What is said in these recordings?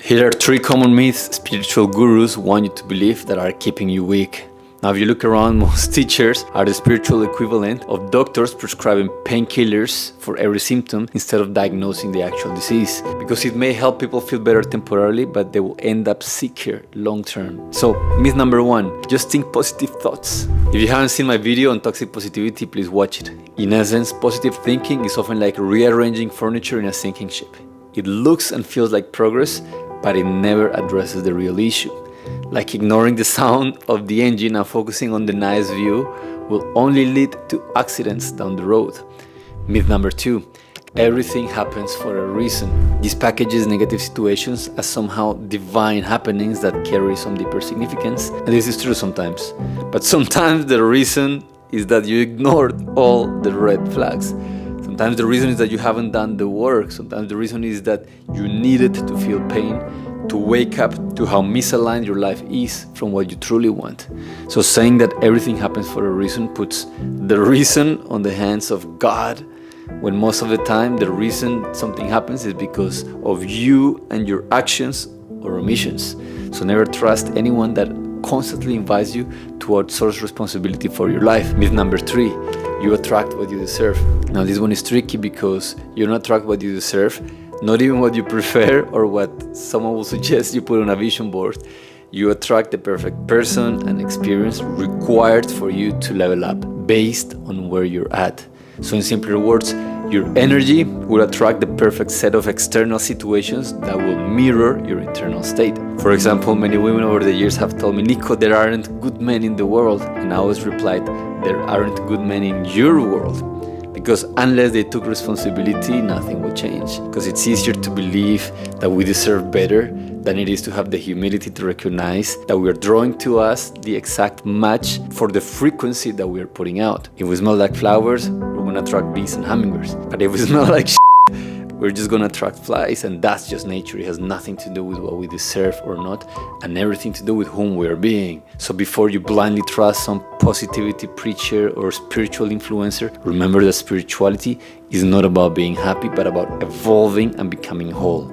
Here are 3 common myths spiritual gurus want you to believe that are keeping you weak. Now, if you look around, most teachers are the spiritual equivalent of doctors prescribing painkillers for every symptom instead of diagnosing the actual disease. Because it may help people feel better temporarily, but they will end up sicker long term. So, myth number 1, just think positive thoughts. If you haven't seen my video on toxic positivity, please watch it. In essence, positive thinking is often like rearranging furniture in a sinking ship. It looks and feels like progress, but it never addresses the real issue. Like ignoring the sound of the engine and focusing on the nice view will only lead to accidents down the road. Myth number 2, everything happens for a reason. This packages negative situations as somehow divine happenings that carry some deeper significance. And this is true sometimes. But sometimes the reason is that you ignored all the red flags. Sometimes the reason is that you haven't done the work. Sometimes the reason is that you needed to feel pain to wake up to how misaligned your life is from what you truly want. So saying that everything happens for a reason puts the reason on the hands of God, when most of the time the reason something happens is because of you and your actions or omissions. So never trust anyone that constantly invites you to outsource responsibility for your life. Myth number 3, you attract what you deserve. Now this one is tricky because you don't attract what you deserve, not even what you prefer or what someone will suggest you put on a vision board. You attract the perfect person and experience required for you to level up based on where you're at. So in simpler words, your energy will attract the perfect set of external situations that will mirror your internal state. For example, many women over the years have told me, Nico, there aren't good men in the world. And I always replied, there aren't good men in your world. Because unless they took responsibility, nothing will change. Because it's easier to believe that we deserve better than it is to have the humility to recognize that we are drawing to us the exact match for the frequency that we are putting out. If we smell like flowers, we're gonna attract bees and hummingbirds. But if we smell like we're just gonna attract flies, and that's just nature. It has nothing to do with what we deserve or not, and everything to do with whom we are being. So before you blindly trust some positivity preacher or spiritual influencer, remember that spirituality is not about being happy, but about evolving and becoming whole.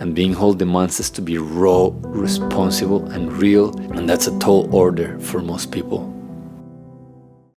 And being whole demands us to be raw, responsible, and real, and that's a tall order for most people.